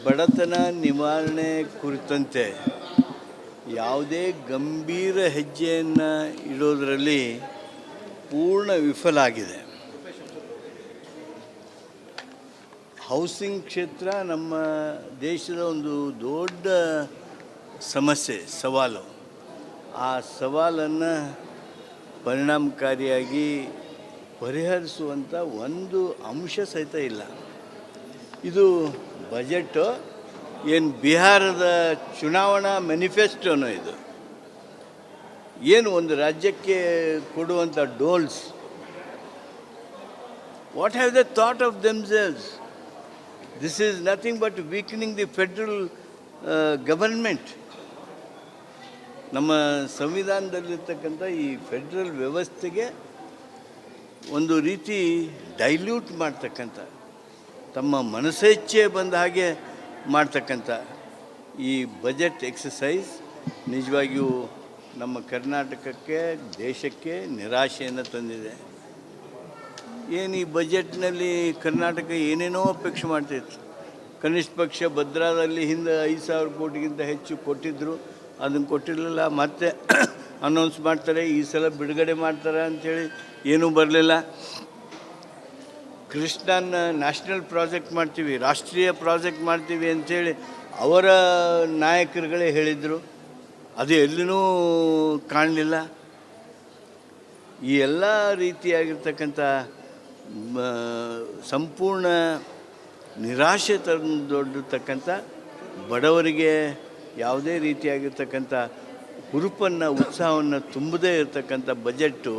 ಬಡತನ ನಿವಾರಣೆ ಕುರಿತಂತೆ ಯಾವುದೇ ಗಂಭೀರ ಹೆಜ್ಜೆಯನ್ನು ಇಡೋದರಲ್ಲಿ ಪೂರ್ಣ ವಿಫಲ ಆಗಿದೆ. ಹೌಸಿಂಗ್ ಕ್ಷೇತ್ರ ನಮ್ಮ ದೇಶದ ಒಂದು ದೊಡ್ಡ ಸಮಸ್ಯೆ, ಸವಾಲು. ಆ ಸವಾಲನ್ನು ಪರಿಣಾಮಕಾರಿಯಾಗಿ ಪರಿಹರಿಸುವಂಥ ಒಂದು ಅಂಶ ಸಹಿತ ಇಲ್ಲ. ಇದು ಬಜೆಟ್ ಏನು ಬಿಹಾರದ ಚುನಾವಣಾ ಮ್ಯಾನಿಫೆಸ್ಟೋನೋ ಇದು. ಏನು ಒಂದು ರಾಜ್ಯಕ್ಕೆ ಕೊಡುವಂಥ doles. What have they thought of themselves? This is nothing but weakening the federal government. ನಮ್ಮ ಸಂವಿಧಾನದಲ್ಲಿರ್ತಕ್ಕಂಥ ಈ ಫೆಡ್ರಲ್ ವ್ಯವಸ್ಥೆಗೆ ಒಂದು ರೀತಿ ಡೈಲ್ಯೂಟ್ ಮಾಡ್ತಕ್ಕಂಥ, ತಮ್ಮ ಮನಸ್ಸೇಚ್ಛೆ ಬಂದ ಹಾಗೆ ಮಾಡ್ತಕ್ಕಂಥ ಈ ಬಜೆಟ್ ಎಕ್ಸಸೈಸ್ ನಿಜವಾಗಿಯೂ ನಮ್ಮ ಕರ್ನಾಟಕಕ್ಕೆ, ದೇಶಕ್ಕೆ ನಿರಾಶೆಯನ್ನು ತಂದಿದೆ. ಏನು ಈ ಬಜೆಟ್ನಲ್ಲಿ ಕರ್ನಾಟಕ ಏನೇನೋ ಅಪೇಕ್ಷೆ ಮಾಡ್ತಿತ್ತು. ಕನಿಷ್ಠ ಪಕ್ಷ ಭದ್ರಾದಲ್ಲಿ ಹಿಂದೆ 5,000 ಕೋಟಿಗಿಂತ ಹೆಚ್ಚು ಕೊಟ್ಟಿದ್ದರು, ಅದನ್ನು ಕೊಟ್ಟಿರಲಿಲ್ಲ. ಮತ್ತೆ ಅನೌನ್ಸ್ ಮಾಡ್ತಾರೆ, ಈ ಸಲ ಬಿಡುಗಡೆ ಮಾಡ್ತಾರೆ ಅಂಥೇಳಿ ಏನೂ ಬರಲಿಲ್ಲ. ಕೃಷ್ಣನ ನ್ಯಾಷನಲ್ ಪ್ರಾಜೆಕ್ಟ್ ಮಾಡ್ತೀವಿ, ರಾಷ್ಟ್ರೀಯ ಪ್ರಾಜೆಕ್ಟ್ ಮಾಡ್ತೀವಿ ಅಂಥೇಳಿ ಅವರ ನಾಯಕರುಗಳೇ ಹೇಳಿದರು, ಅದು ಎಲ್ಲಿನೂ ಕಾಣಲಿಲ್ಲ. ಈ ಎಲ್ಲ ರೀತಿಯಾಗಿರ್ತಕ್ಕಂಥ ಸಂಪೂರ್ಣ ನಿರಾಶೆ ತಂದೊಡ್ಡತಕ್ಕಂಥ, ಬಡವರಿಗೆ ಯಾವುದೇ ರೀತಿಯಾಗಿರ್ತಕ್ಕಂಥ ಹುರುಪನ್ನು, ಉತ್ಸಾಹವನ್ನು ತುಂಬದೇ ಇರತಕ್ಕಂಥ ಬಜೆಟ್ಟು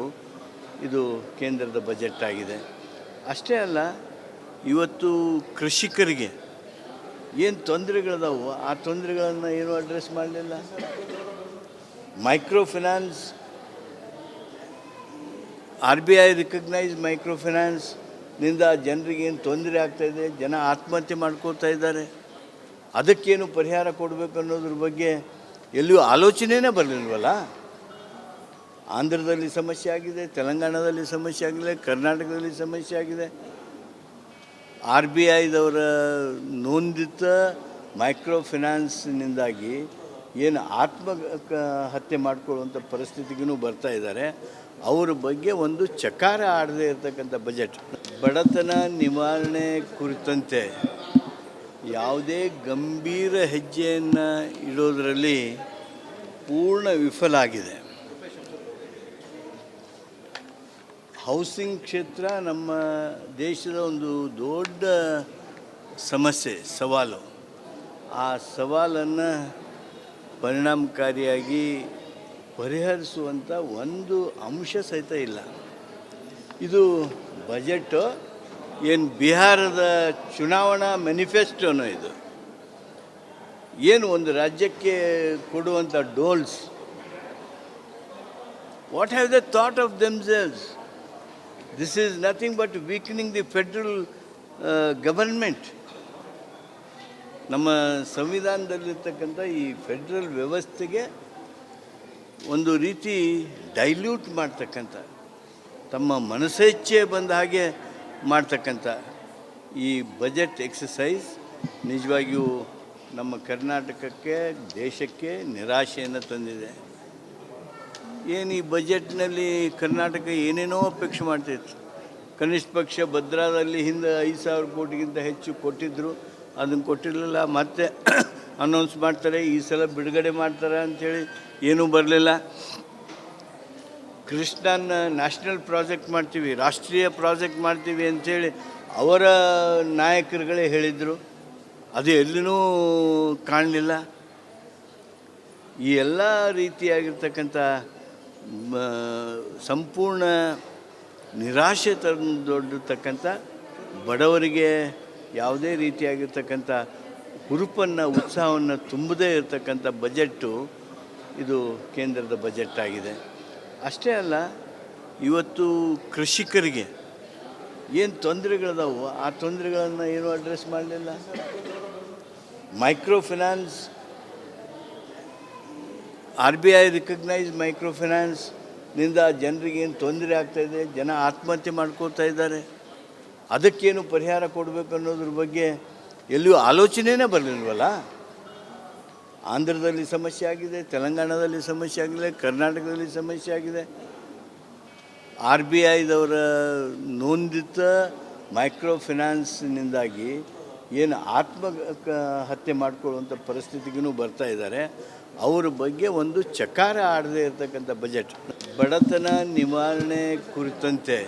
ಇದು ಕೇಂದ್ರದ ಬಜೆಟ್ ಆಗಿದೆ. ಅಷ್ಟೇ ಅಲ್ಲ, ಇವತ್ತು ಕೃಷಿಕರಿಗೆ ಏನು ತೊಂದರೆಗಳಿದಾವೋ ಆ ತೊಂದರೆಗಳನ್ನು ಏನೂ ಅಡ್ರೆಸ್ ಮಾಡಲಿಲ್ಲ. Micro finance, RBI recognise micro ಫಿನಾನ್ಸ್ನಿಂದ ಜನರಿಗೆ ಏನು ತೊಂದರೆ ಆಗ್ತಾಯಿದೆ, ಜನ ಆತ್ಮಹತ್ಯೆ ಮಾಡ್ಕೋತಾ ಇದ್ದಾರೆ. ಅದಕ್ಕೇನು ಪರಿಹಾರ ಕೊಡಬೇಕು ಅನ್ನೋದ್ರ ಬಗ್ಗೆ ಎಲ್ಲಿಯೂ ಆಲೋಚನೆಯೇ ಬರಲಿಲ್ವಲ್ಲ. ಆಂಧ್ರದಲ್ಲಿ ಸಮಸ್ಯೆ ಆಗಿದೆ, ತೆಲಂಗಾಣದಲ್ಲಿ ಸಮಸ್ಯೆ ಆಗಿದೆ, ಕರ್ನಾಟಕದಲ್ಲಿ ಸಮಸ್ಯೆ ಆಗಿದೆ. RBIದವರ ನೋಂದಿತ ಮೈಕ್ರೋ ಫಿನಾನ್ಸ್ನಿಂದಾಗಿ ಏನು ಹತ್ಯೆ ಮಾಡಿಕೊಳ್ಳುವಂಥ ಪರಿಸ್ಥಿತಿಗೂ ಬರ್ತಾ ಇದ್ದಾರೆ. ಅವರ ಬಗ್ಗೆ ಒಂದು ಚಕಾರ ಆಡದೇ ಇರತಕ್ಕಂಥ ಬಜೆಟ್. ಬಡತನ ನಿವಾರಣೆ ಕುರಿತಂತೆ ಯಾವುದೇ ಗಂಭೀರ ಹೆಜ್ಜೆಯನ್ನು ಇಡೋದರಲ್ಲಿ ಪೂರ್ಣ ವಿಫಲ ಆಗಿದೆ. ಹೌಸಿಂಗ್ ಕ್ಷೇತ್ರ ನಮ್ಮ ದೇಶದ ಒಂದು ದೊಡ್ಡ ಸಮಸ್ಯೆ, ಸವಾಲು. ಆ ಸವಾಲನ್ನು ಪರಿಣಾಮಕಾರಿಯಾಗಿ ಪರಿಹರಿಸುವಂಥ ಒಂದು ಅಂಶ ಸಹಿತ ಇಲ್ಲ. ಇದು ಬಜೆಟ್ ಏನು ಬಿಹಾರದ ಚುನಾವಣಾ ಮ್ಯಾನಿಫೆಸ್ಟೋನೋ ಇದು. ಏನು ಒಂದು ರಾಜ್ಯಕ್ಕೆ ಕೊಡುವಂಥ doles. What have they thought of themselves? This is nothing but weakening the federal government. ನಮ್ಮ ಸಂವಿಧಾನದಲ್ಲಿರ್ತಕ್ಕಂಥ ಈ ಫೆಡ್ರಲ್ ವ್ಯವಸ್ಥೆಗೆ ಒಂದು ರೀತಿ ಡೈಲ್ಯೂಟ್ ಮಾಡ್ತಕ್ಕಂಥ, ತಮ್ಮ ಮನಸ್ಸೇಚ್ಛೆ ಬಂದ ಹಾಗೆ ಮಾಡ್ತಕ್ಕಂಥ ಈ ಬಜೆಟ್ ಎಕ್ಸಸೈಸ್ ನಿಜವಾಗಿಯೂ ನಮ್ಮ ಕರ್ನಾಟಕಕ್ಕೆ, ದೇಶಕ್ಕೆ ನಿರಾಶೆಯನ್ನು ತಂದಿದೆ. ಏನು ಈ ಬಜೆಟ್ನಲ್ಲಿ ಕರ್ನಾಟಕ ಏನೇನೋ ಅಪೇಕ್ಷೆ ಮಾಡ್ತಿತ್ತು. ಕನಿಷ್ಠ ಪಕ್ಷ ಭದ್ರಾದಲ್ಲಿ ಹಿಂದೆ 5,000 ಕೋಟಿಗಿಂತ ಹೆಚ್ಚು ಕೊಟ್ಟಿದ್ದರು, ಅದನ್ನು ಕೊಟ್ಟಿರಲಿಲ್ಲ. ಮತ್ತೆ ಅನೌನ್ಸ್ ಮಾಡ್ತಾರೆ, ಈ ಸಲ ಬಿಡುಗಡೆ ಮಾಡ್ತಾರೆ ಅಂಥೇಳಿ ಏನೂ ಬರಲಿಲ್ಲ. ಕೃಷ್ಣನ ನ್ಯಾಷನಲ್ ಪ್ರಾಜೆಕ್ಟ್ ಮಾಡ್ತೀವಿ, ರಾಷ್ಟ್ರೀಯ ಪ್ರಾಜೆಕ್ಟ್ ಮಾಡ್ತೀವಿ ಅಂಥೇಳಿ ಅವರ ನಾಯಕರುಗಳೇ ಹೇಳಿದರು, ಅದು ಎಲ್ಲಿನೂ ಕಾಣಲಿಲ್ಲ. ಈ ಎಲ್ಲ ರೀತಿಯಾಗಿರ್ತಕ್ಕಂಥ ಸಂಪೂರ್ಣ ನಿರಾಶೆ ತಂದೊಡ್ಡತಕ್ಕಂಥ, ಬಡವರಿಗೆ ಯಾವುದೇ ರೀತಿಯಾಗಿರ್ತಕ್ಕಂಥ ಹುರುಪನ್ನು, ಉತ್ಸಾಹವನ್ನು ತುಂಬದೇ ಇರತಕ್ಕಂಥ ಬಜೆಟ್ಟು ಇದು ಕೇಂದ್ರದ ಬಜೆಟ್ ಆಗಿದೆ. ಅಷ್ಟೇ ಅಲ್ಲ, ಇವತ್ತು ಕೃಷಿಕರಿಗೆ ಏನು ತೊಂದರೆಗಳಿದಾವೋ ಆ ತೊಂದರೆಗಳನ್ನು ಏನೂ ಅಡ್ರೆಸ್ ಮಾಡಲಿಲ್ಲ. Micro finance, RBI recognise micro ಫಿನಾನ್ಸ್ನಿಂದ ಜನರಿಗೆ ಏನು ತೊಂದರೆ ಆಗ್ತಾಯಿದೆ, ಜನ ಆತ್ಮಹತ್ಯೆ ಮಾಡ್ಕೋತಾ ಇದ್ದಾರೆ. ಅದಕ್ಕೇನು ಪರಿಹಾರ ಕೊಡಬೇಕು ಅನ್ನೋದ್ರ ಬಗ್ಗೆ ಎಲ್ಲಿಯೂ ಆಲೋಚನೆಯೇ ಬರಲಿಲ್ವಲ್ಲ. ಆಂಧ್ರದಲ್ಲಿ ಸಮಸ್ಯೆ ಆಗಿದೆ, ತೆಲಂಗಾಣದಲ್ಲಿ ಸಮಸ್ಯೆ ಆಗಿದೆ, ಕರ್ನಾಟಕದಲ್ಲಿ ಸಮಸ್ಯೆ ಆಗಿದೆ. RBIದವರ ನೋಂದಿತ ಮೈಕ್ರೋ ಫಿನಾನ್ಸ್ನಿಂದಾಗಿ ಏನು ಹತ್ಯೆ ಮಾಡಿಕೊಳ್ಳುವಂಥ ಪರಿಸ್ಥಿತಿಗೂ ಬರ್ತಾ ಇದ್ದಾರೆ. ಅವರ ಬಗ್ಗೆ ಒಂದು ಚಕಾರ ಆಡದೇ ಇರತಕ್ಕಂಥ ಬಜೆಟ್. ಬಡತನ ನಿವಾರಣೆ ಕುರಿತಂತೆ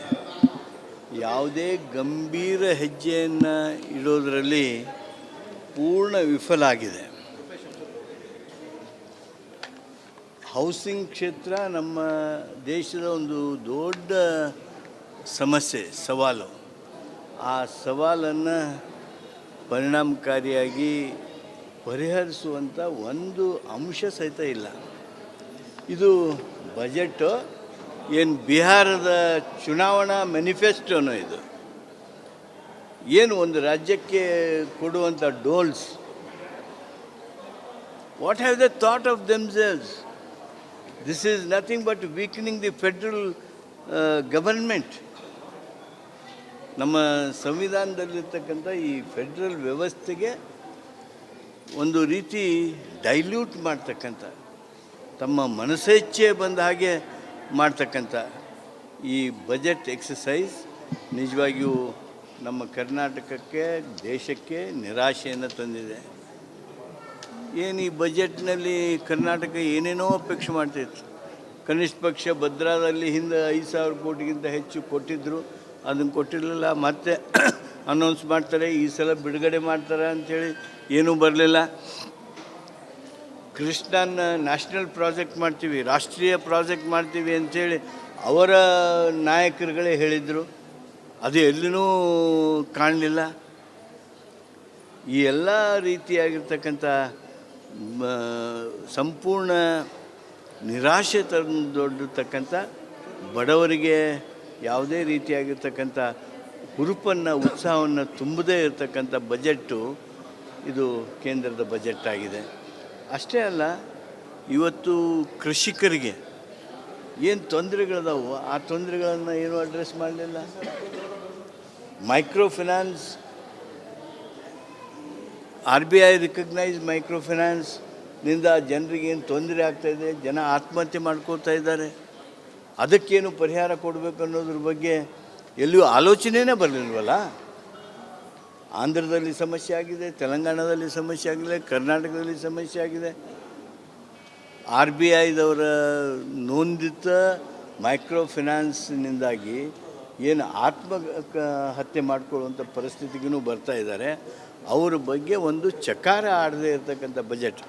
ಯಾವುದೇ ಗಂಭೀರ ಹೆಜ್ಜೆಯನ್ನು ಇಡೋದರಲ್ಲಿ ಪೂರ್ಣ ವಿಫಲ ಆಗಿದೆ. ಹೌಸಿಂಗ್ ಕ್ಷೇತ್ರ ನಮ್ಮ ದೇಶದ ಒಂದು ದೊಡ್ಡ ಸಮಸ್ಯೆ, ಸವಾಲು. ಆ ಸವಾಲನ್ನು ಪರಿಣಾಮಕಾರಿಯಾಗಿ ಪರಿಹರಿಸುವಂಥ ಒಂದು ಅಂಶ ಸಹಿತ ಇಲ್ಲ. ಇದು ಬಜೆಟ್ಟು ಏನು ಬಿಹಾರದ ಚುನಾವಣಾ ಮ್ಯಾನಿಫೆಸ್ಟೋನೋ ಇದು. ಏನು ಒಂದು ರಾಜ್ಯಕ್ಕೆ ಕೊಡುವಂಥ doles. What have they thought of themselves? This is nothing but weakening the federal government. ನಮ್ಮ ಸಂವಿಧಾನದಲ್ಲಿರ್ತಕ್ಕಂಥ ಈ ಫೆಡ್ರಲ್ ವ್ಯವಸ್ಥೆಗೆ ಒಂದು ರೀತಿ ಡೈಲ್ಯೂಟ್ ಮಾಡ್ತಕ್ಕಂಥ, ತಮ್ಮ ಮನಸ್ಸೇಚ್ಛೆ ಬಂದ ಹಾಗೆ ಮಾಡ್ತಕ್ಕಂಥ ಈ ಬಜೆಟ್ ಎಕ್ಸಸೈಸ್ ನಿಜವಾಗಿಯೂ ನಮ್ಮ ಕರ್ನಾಟಕಕ್ಕೆ, ದೇಶಕ್ಕೆ ನಿರಾಶೆಯನ್ನು ತಂದಿದೆ. ಏನು ಈ ಬಜೆಟ್ನಲ್ಲಿ ಕರ್ನಾಟಕ ಏನೇನೋ ಅಪೇಕ್ಷೆ ಮಾಡ್ತಿತ್ತು. ಕನಿಷ್ಠ ಪಕ್ಷ ಭದ್ರಾದಲ್ಲಿ ಹಿಂದೆ 5,000 ಕೋಟಿಗಿಂತ ಹೆಚ್ಚು ಕೊಟ್ಟಿದ್ದರು, ಅದನ್ನು ಕೊಟ್ಟಿರಲಿಲ್ಲ. ಮತ್ತೆ ಅನೌನ್ಸ್ ಮಾಡ್ತಾರೆ, ಈ ಸಲ ಬಿಡುಗಡೆ ಮಾಡ್ತಾರೆ ಅಂಥೇಳಿ ಏನೂ ಬರಲಿಲ್ಲ. ಕೃಷ್ಣನ ನ್ಯಾಷನಲ್ ಪ್ರಾಜೆಕ್ಟ್ ಮಾಡ್ತೀವಿ, ರಾಷ್ಟ್ರೀಯ ಪ್ರಾಜೆಕ್ಟ್ ಮಾಡ್ತೀವಿ ಅಂಥೇಳಿ ಅವರ ನಾಯಕರುಗಳೇ ಹೇಳಿದರು, ಅದು ಎಲ್ಲಿನೂ ಕಾಣಲಿಲ್ಲ. ಈ ಎಲ್ಲ ರೀತಿಯಾಗಿರ್ತಕ್ಕಂಥ ಸಂಪೂರ್ಣ ನಿರಾಶೆ ತಂದೊಡ್ಡತಕ್ಕಂಥ, ಬಡವರಿಗೆ ಯಾವುದೇ ರೀತಿಯಾಗಿರ್ತಕ್ಕಂಥ ಹುರುಪನ್ನು, ಉತ್ಸಾಹವನ್ನು ತುಂಬದೇ ಇರತಕ್ಕಂಥ ಬಜೆಟ್ಟು ಇದು ಕೇಂದ್ರದ ಬಜೆಟ್ ಆಗಿದೆ. ಅಷ್ಟೇ ಅಲ್ಲ, ಇವತ್ತು ಕೃಷಿಕರಿಗೆ ಏನು ತೊಂದರೆಗಳಿದಾವೆ, ಆ ತೊಂದರೆಗಳನ್ನು ಏನೂ ಅಡ್ರೆಸ್ ಮಾಡಲಿಲ್ಲ. Micro finance, RBI recognise micro ಫಿನಾನ್ಸ್ನಿಂದ ಜನರಿಗೆ ಏನು ತೊಂದರೆ ಆಗ್ತಾಯಿದೆ, ಜನ ಆತ್ಮಹತ್ಯೆ ಮಾಡ್ಕೋತಾ ಇದ್ದಾರೆ. ಅದಕ್ಕೇನು ಪರಿಹಾರ ಕೊಡಬೇಕು ಅನ್ನೋದ್ರ ಬಗ್ಗೆ ಎಲ್ಲಿಯೂ ಆಲೋಚನೆಯೇ ಬರಲಿಲ್ವಲ್ಲ. ಆಂಧ್ರದಲ್ಲಿ ಸಮಸ್ಯೆ ಆಗಿದೆ, ತೆಲಂಗಾಣದಲ್ಲಿ ಸಮಸ್ಯೆ ಆಗಿದೆ, ಕರ್ನಾಟಕದಲ್ಲಿ ಸಮಸ್ಯೆ ಆಗಿದೆ. RBIದವರ ನೋಂದಿತ ಮೈಕ್ರೋ ಫಿನಾನ್ಸ್ನಿಂದಾಗಿ ಏನು ಹತ್ಯೆ ಮಾಡಿಕೊಳ್ಳುವಂಥ ಪರಿಸ್ಥಿತಿಗೂ ಬರ್ತಾ ಇದ್ದಾರೆ. ಅವರ ಬಗ್ಗೆ ಒಂದು ಚಕಾರ ಆಡದೇ ಇರತಕ್ಕಂಥ ಬಜೆಟ್.